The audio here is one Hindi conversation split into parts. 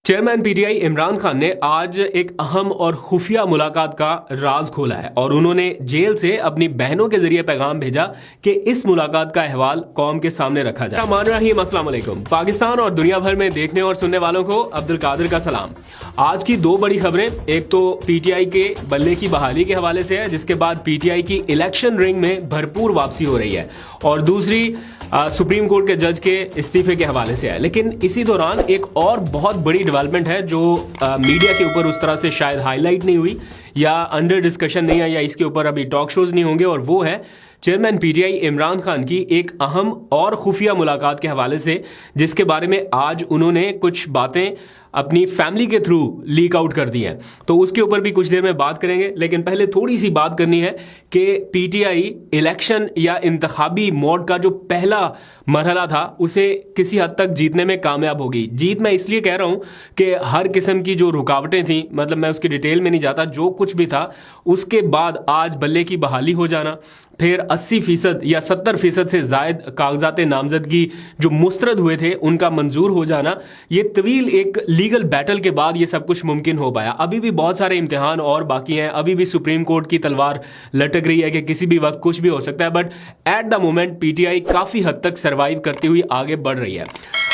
चेयरमैन पीटीआई इमरान खान ने आज एक अहम और खुफिया मुलाकात का राज खोला है और उन्होंने जेल से अपनी बहनों के जरिए पैगाम भेजा कि इस मुलाकात का अहवाल कौम के सामने रखा जाए। अस्सलाम वालेकुम। पाकिस्तान और दुनिया भर में देखने और सुनने वालों को अब्दुल कादिर का सलाम। आज की दो बड़ी खबरें, एक तो पीटीआई के बल्ले की बहाली के हवाले से है, जिसके बाद पीटीआई की इलेक्शन रिंग में भरपूर वापसी हो रही है, और दूसरी सुप्रीम कोर्ट के जज के इस्तीफे के हवाले से है। लेकिन इसी दौरान एक और बहुत बड़ी डेवलपमेंट है जो मीडिया के ऊपर उस तरह से शायद हाईलाइट नहीं हुई या अंडर डिस्कशन नहीं है या इसके ऊपर अभी टॉक शोज नहीं होंगे, और वो है चेयरमैन पीटीआई इमरान खान की एक अहम और खुफिया मुलाकात के हवाले से, जिसके बारे में आज उन्होंने कुछ बातें अपनी फैमिली के थ्रू लीक आउट कर दी है। तो उसके ऊपर भी कुछ देर में बात करेंगे, लेकिन पहले थोड़ी सी बात करनी है कि पीटीआई इलेक्शन या इंतखाबी मोड का जो पहला मरहला था उसे किसी हद तक जीतने में कामयाब होगी। जीत मैं इसलिए कह रहा हूं कि हर किस्म की जो रुकावटें थी, मतलब मैं उसकी डिटेल में नहीं जाता, जो कुछ भी था उसके बाद आज बल्ले की बहाली हो जाना, फिर 80% या 70% से जायद कागजात नामजदगी जो मुस्तरद हुए थे उनका मंजूर हो जाना, ये तवील एक लीगल बैटल के बाद ये सब कुछ मुमकिन हो पाया। अभी भी बहुत सारे इम्तिहान और बाकी हैं, अभी भी सुप्रीम कोर्ट की तलवार लटक रही है कि किसी भी वक्त कुछ भी हो सकता है, but at the moment PTI काफ़ी हद तक सर्वाइव करती हुई आगे बढ़ रही है।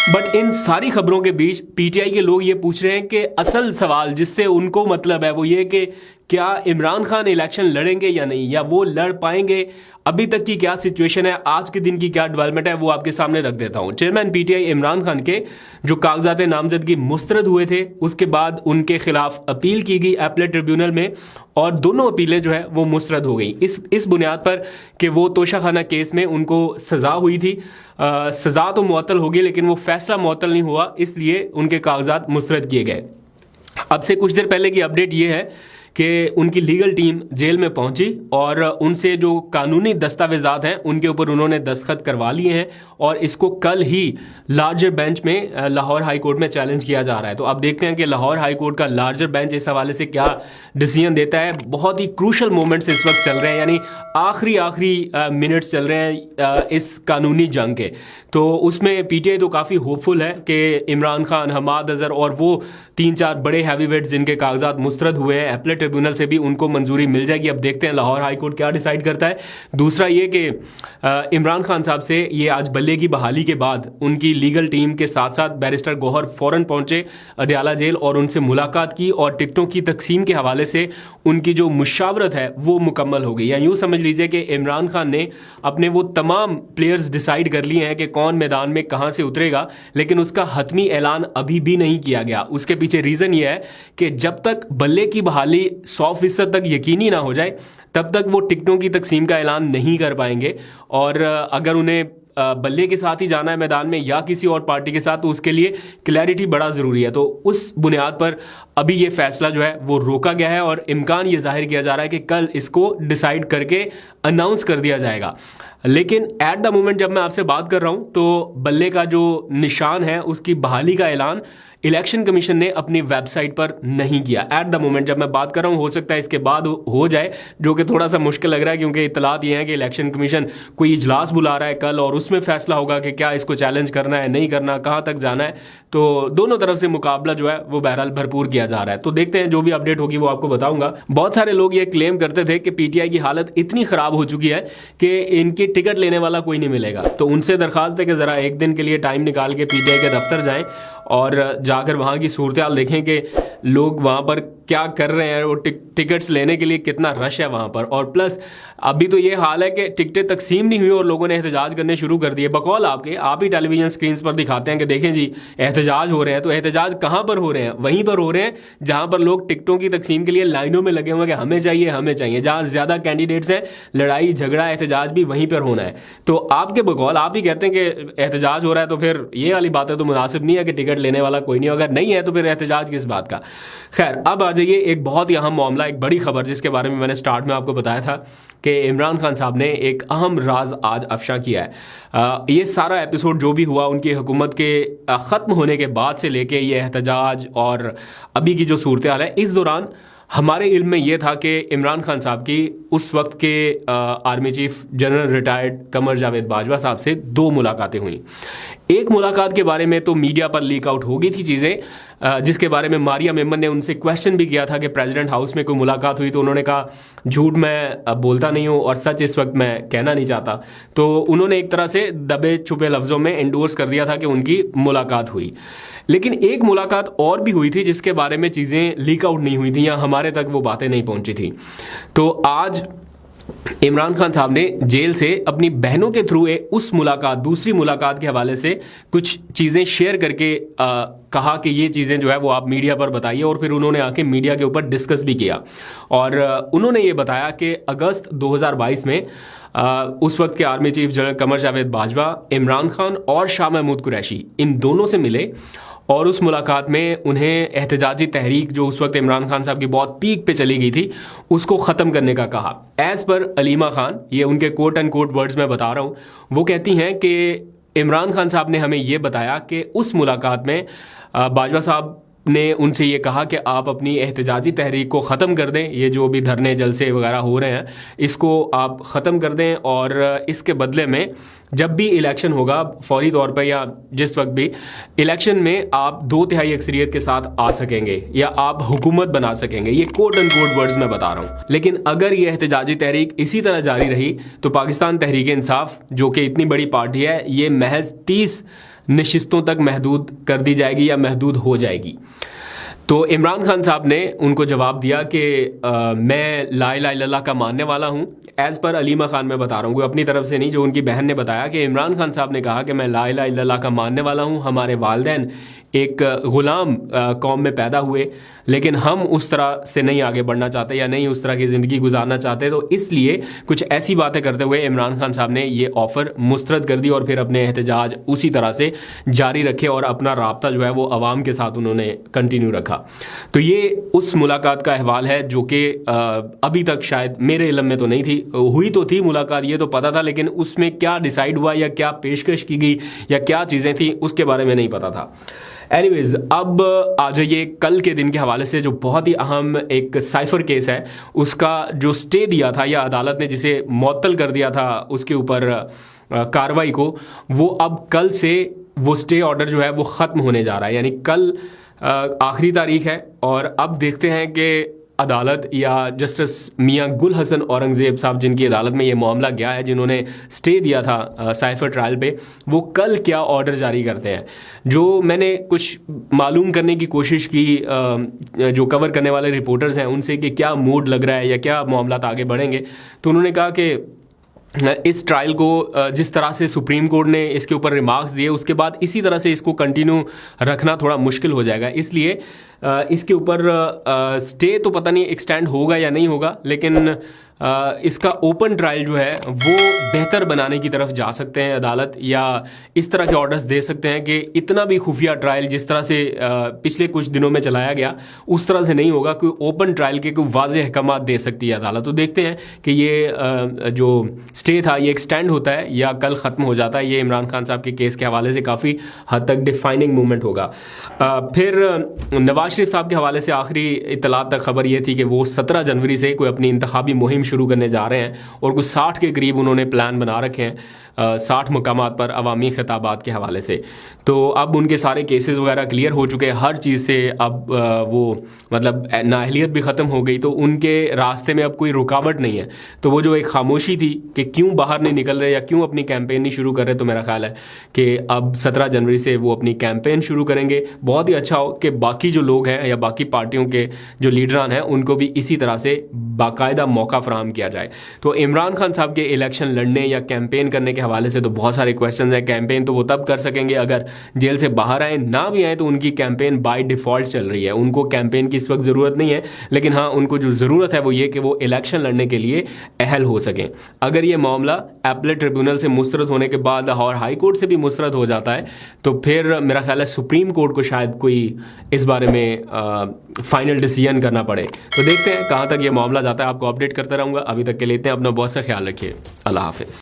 बट इन सारी खबरों के बीच पीटीआई के लोग ये पूछ रहे हैं कि असल सवाल जिससे उनको मतलब है वो ये कि क्या इमरान खान इलेक्शन लड़ेंगे या नहीं, या वो लड़ पाएंगे, अभी तक की क्या सिचुएशन है, आज के दिन की क्या डेवलपमेंट है, वो आपके सामने रख देता हूं। चेयरमैन पीटीआई इमरान खान के जो कागजात नामजदगी मुस्तरद हुए थे, उसके बाद उनके खिलाफ अपील की गई एपलेट ट्रिब्यूनल में, और दोनों अपीलें जो है वो मुस्तरद हो गई इस बुनियाद पर कि वो तोशाखाना केस में उनको सजा हुई थी। सजा तो मुअत्तल होगी लेकिन वो फैसला मुअत्तल नहीं हुआ, इसलिए उनके कागजात मुस्तरद किए गए। अब से कुछ देर पहले की अपडेट ये है कि उनकी लीगल टीम जेल में पहुंची और उनसे जो कानूनी दस्तावेजात हैं उनके ऊपर उन्होंने दस्तखत करवा लिए हैं, और इसको कल ही लार्जर बेंच में लाहौर हाई कोर्ट में चैलेंज किया जा रहा है। तो अब देखते हैं कि लाहौर हाई कोर्ट का लार्जर बेंच इस हवाले से क्या डिसीजन देता है। बहुत ही क्रूशल मोमेंट्स इस वक्त चल रहे हैं, यानी आखिरी मिनट्स चल रहे हैं इस कानूनी जंग के। तो उसमें पीटीआई तो काफ़ी होपफुल है कि इमरान खान, हमाद अजहर और वो 3-4 बड़े हैवीवेट्स जिनके कागजात मुस्तरद हुए हैं एपलेट ट्रिब्यूनल से भी उनको मंजूरी मिल जाएगी। अब देखते हैं लाहौर हाई कोर्ट क्या डिसाइड करता है। दूसरा ये कि इमरान खान साहब से ये आज बल्ले की बहाली के बाद उनकी लीगल टीम के साथ साथ बैरिस्टर गौहर फौरन पहुंचे अडयाला जेल और उनसे मुलाकात की, और टिकटों की तकसीम के हवाले से उनकी जो मुशावरत है वो मुकम्मल हो गई। या यूँ समझ लीजिए कि इमरान खान ने अपने वो तमाम प्लेयर्स डिसाइड कर लिए हैं कि कौन मैदान में कहाँ से उतरेगा, लेकिन उसका हतमी ऐलान अभी भी नहीं किया गया। उसके पीछे रीज़न ये है कि जब तक बल्ले की बहाली 100% तक यकीनी ना हो जाए तब तक वो टिकटों की तकसीम का ऐलान नहीं कर पाएंगे, और अगर उन्हें बल्ले के साथ ही जाना है मैदान में या किसी और पार्टी के साथ, तो उसके लिए क्लैरिटी बड़ा ज़रूरी है। तो उस बुनियाद पर अभी ये फैसला जो है वो रोका गया है, और इम्कान ये जाहिर किया जा रहा है कि कल इसको डिसाइड करके अनाउंस कर दिया जाएगा। लेकिन एट द मोमेंट जब मैं आपसे बात कर रहा हूँ तो बल्ले का जो निशान है उसकी बहाली का ऐलान इलेक्शन कमीशन ने अपनी वेबसाइट पर नहीं किया। एट द मोमेंट जब मैं बात कर रहा हूँ, हो सकता है इसके बाद हो जाए, जो कि थोड़ा सा मुश्किल लग रहा है, क्योंकि इतलात ये है कि इलेक्शन कमीशन कोई इजलास बुला रहा है कल, और उसमें फैसला होगा कि क्या इसको चैलेंज करना है, नहीं करना, कहाँ तक जाना है। तो दोनों तरफ से मुकाबला जो है वो बहरहाल भरपूर किया जा रहा है। तो देखते हैं, जो भी अपडेट होगी वो आपको बताऊंगा। बहुत सारे लोग ये क्लेम करते थे कि पीटीआई की हालत इतनी खराब हो चुकी है कि इनकी टिकट लेने वाला कोई नहीं मिलेगा। तो उनसे दरखास्त है कि ज़रा एक दिन के लिए टाइम निकाल के पीटीआई के दफ्तर जाएं और जाकर वहाँ की सूरत हाल देखें कि लोग वहाँ पर क्या कर रहे हैं, वो टिकट्स लेने के लिए कितना रश है वहाँ पर। और प्लस अभी तो ये हाल है कि टिकटें तकसीम नहीं हुई और लोगों ने एहतजाज करने शुरू कर दिए। बकौल आपके, आप ही टेलीविजन स्क्रीन पर दिखाते हैं कि देखें जी एहतजाज हो रहे हैं। तो एहतजाज कहाँ पर हो रहे हैं? वहीं पर हो रहे हैं जहाँ पर लोग टिकटों की तकसीम के लिए लाइनों में लगे हुए हैं कि हमें चाहिए हमें चाहिए। जहाँ ज़्यादा कैंडिडेट्स हैं, लड़ाई झगड़ा एहतजाज भी वहीं पर होना है। तो आपके बकौल आप ही कहते हैं कि एहतजाज हो रहा है, तो फिर ये वाली बातें तो मुनासिब नहीं है कि टिकट लेने वाला कोई नहीं। अगर नहीं है तो फिर एहतजाज किस बात का। खैर, अब आ जाइए एक बहुत ही अहम मामला, एक बड़ी खबर जिसके बारे में मैंने स्टार्ट में आपको बताया था कि इमरान खान साहब ने एक अहम राज आज अफशा किया है। ये सारा एपिसोड जो भी हुआ उनकी हुकूमत के ख़त्म होने के बाद से लेके ये एहतजाज और अभी की जो सूरत हाल है, इस दौरान हमारे इल्म में ये था कि इमरान खान साहब की उस वक्त के army chief general retired Qamar Javed Bajwa साहब से 2 मुलाकातें हुई। एक मुलाकात के बारे में तो मीडिया पर लीक आउट हो गई थी चीज़ें, जिसके बारे में मारिया मेमन ने उनसे क्वेश्चन भी किया था कि प्रेसिडेंट हाउस में कोई मुलाकात हुई, तो उन्होंने कहा झूठ मैं बोलता नहीं हूँ और सच इस वक्त मैं कहना नहीं चाहता। तो उन्होंने एक तरह से दबे छुपे लफ्ज़ों में एंडोर्स कर दिया था कि उनकी मुलाकात हुई। लेकिन एक मुलाकात और भी हुई थी जिसके बारे में चीज़ें लीक आउट नहीं हुई थी या हमारे तक वो बातें नहीं पहुंची थी। तो आज इमरान खान साहब ने जेल से अपनी बहनों के थ्रू उस मुलाकात, दूसरी मुलाकात के हवाले से कुछ चीज़ें शेयर करके कहा कि ये चीज़ें जो है वो आप मीडिया पर बताइए, और फिर उन्होंने आके मीडिया के ऊपर डिस्कस भी किया। और उन्होंने ये बताया कि अगस्त 2022 में उस वक्त के army chief general Qamar Javed Bajwa, Imran Khan और शाह महमूद कुरैशी इन दोनों से मिले और उस मुलाकात में उन्हें एहतजाजी तहरीक जो उस वक्त इमरान खान साहब की बहुत पीक पे चली गई थी उसको ख़त्म करने का कहा। एज़ पर अलीमा खान, ये उनके कोट एंड कोट वर्ड्स में बता रहा हूँ, वो कहती हैं कि इमरान खान साहब ने हमें ये बताया कि उस मुलाकात में बाजवा साहब ने उनसे ये कहा कि आप अपनी एहतजाजी तहरीक को ख़त्म कर दें, ये जो भी धरने जलसे वगैरह हो रहे हैं इसको आप ख़त्म कर दें, और इसके बदले में जब भी इलेक्शन होगा फौरी तौर पर या जिस वक्त भी इलेक्शन में आप 2/3 अक्सरियत के साथ आ सकेंगे या आप हुकूमत बना सकेंगे। ये कोट एंड कोट वर्ड्स में बता रहा हूँ। लेकिन अगर ये एहतजाजी तहरीक इसी तरह जारी रही तो पाकिस्तान तहरीक इंसाफ जो कि इतनी बड़ी पार्टी है, ये महज 30 नशिस्तों तक महदूद कर दी जाएगी या महदूद हो जाएगी। तो इमरान खान साहब ने उनको जवाब दिया कि मैं ला इलाहा इल्लल्लाह का मानने वाला हूँ। एज़ पर अलीमा खान मैं बता रहा हूँ, अपनी तरफ से नहीं, जो उनकी बहन ने बताया कि इमरान खान साहब ने कहा कि मैं ला इलाहा इल्लल्लाह का मानने वाला हूँ। हमारे वालिदैन एक ग़ुलाम कौम में पैदा हुए, लेकिन हम उस तरह से नहीं आगे बढ़ना चाहते या नहीं उस तरह की ज़िंदगी गुजारना चाहते, तो इसलिए कुछ ऐसी बातें करते हुए इमरान खान साहब ने ये ऑफ़र मुस्तरद कर दी और फिर अपने एहतजाज उसी तरह से जारी रखे और अपना राब्ता जो है वो अवाम के साथ उन्होंने कंटिन्यू रखा। तो ये उस मुलाकात का अहवाल है जो कि अभी तक शायद मेरे इल्म में तो नहीं थी, हुई तो थी मुलाकात, ये तो पता था, लेकिन उसमें क्या डिसाइड हुआ या क्या पेशकश की गई या क्या चीज़ें थी उसके बारे में नहीं पता था। एनीवेज, अब आ जाइए कल के दिन के हवाले से जो बहुत ही अहम एक साइफर केस है, उसका जो स्टे दिया था या अदालत ने जिसे मुअत्तल कर दिया था उसके ऊपर कार्रवाई को, वो अब कल से वो स्टे ऑर्डर जो है वो ख़त्म होने जा रहा है। यानी कल आखिरी तारीख है और अब देखते हैं कि अदालत या जस्टिस मियां गुल हसन औरंगज़ेब साहब जिनकी अदालत में ये मामला गया है, जिन्होंने स्टे दिया था साइफर ट्रायल पे, वो कल क्या ऑर्डर जारी करते हैं। जो मैंने कुछ मालूम करने की कोशिश की जो कवर करने वाले रिपोर्टर्स हैं उनसे कि क्या मूड लग रहा है या क्या मामला आगे बढ़ेंगे, तो उन्होंने कहा कि इस ट्रायल को जिस तरह से सुप्रीम कोर्ट ने इसके ऊपर रिमार्क्स दिए उसके बाद इसी तरह से इसको कंटिन्यू रखना थोड़ा मुश्किल हो जाएगा, इसलिए इसके ऊपर स्टे तो पता नहीं एक्सटेंड होगा या नहीं होगा, लेकिन इसका ओपन ट्रायल जो है वो बेहतर बनाने की तरफ जा सकते हैं अदालत, या इस तरह के ऑर्डर्स दे सकते हैं कि इतना भी खुफिया ट्रायल जिस तरह से पिछले कुछ दिनों में चलाया गया उस तरह से नहीं होगा, कोई ओपन ट्रायल के कोई वाज़ेह अहकाम दे सकती है अदालत। तो देखते हैं कि ये जो स्टे था ये एक्सटेंड होता है या कल ख़त्म हो जाता है। ये इमरान खान साहब के केस के हवाले से काफ़ी हद तक डिफाइनिंग मूवमेंट होगा। फिर नवाज शरीफ साहब के हवाले से आखिरी इत्तलात तक खबर ये थी कि वो 17 जनवरी से कोई अपनी इंतखाबी मुहिम शुरू करने जा रहे हैं और कुछ 60 के करीब उन्होंने प्लान बना रखे हैं 60 मुकामात पर अवामी खिताबात के हवाले से। तो अब उनके सारे केसेस वगैरह क्लियर हो चुके हैं, हर चीज़ से अब वो मतलब नाअहलियत भी ख़त्म हो गई, तो उनके रास्ते में अब कोई रुकावट नहीं है। तो वो जो एक खामोशी थी कि क्यों बाहर नहीं निकल रहे या क्यों अपनी कैंपेन नहीं शुरू कर रहे, तो मेरा ख्याल है कि अब 17 जनवरी से वो अपनी कैंपेन शुरू करेंगे। बहुत ही अच्छा हो कि बाकी जो लोग हैं या बाकी पार्टियों के जो लीडरान हैं उनको भी इसी तरह से बाकायदा मौका फराहम किया जाए। तो इमरान खान साहब के इलेक्शन लड़ने या कैंपेन करने के हवाले से तो बहुत सारे क्वेश्चन हैं। कैंपेन तो वो तब कर सकेंगे अगर जेल से बाहर आए, ना भी आए तो उनकी कैंपेन बाय डिफ़ॉल्ट चल रही है, उनको कैंपेन की इस वक्त ज़रूरत नहीं है। लेकिन हाँ, उनको जो ज़रूरत है वो ये कि वो इलेक्शन लड़ने के लिए अहल हो सकें। अगर ये मामला एपलेट ट्रिब्यूनल से मुस्तरद होने के बाद और हाई कोर्ट से भी मुस्तरद हो जाता है तो फिर मेरा ख्याल है सुप्रीम कोर्ट को शायद कोई इस बारे में फाइनल डिसीजन करना पड़े। तो देखते हैं कहाँ तक ये मामला जाता है, आपको अपडेट करता रहूँगा। अभी तक के लिए अपना बहुत सा ख्याल रखिए। अल्लाह हाफिज़।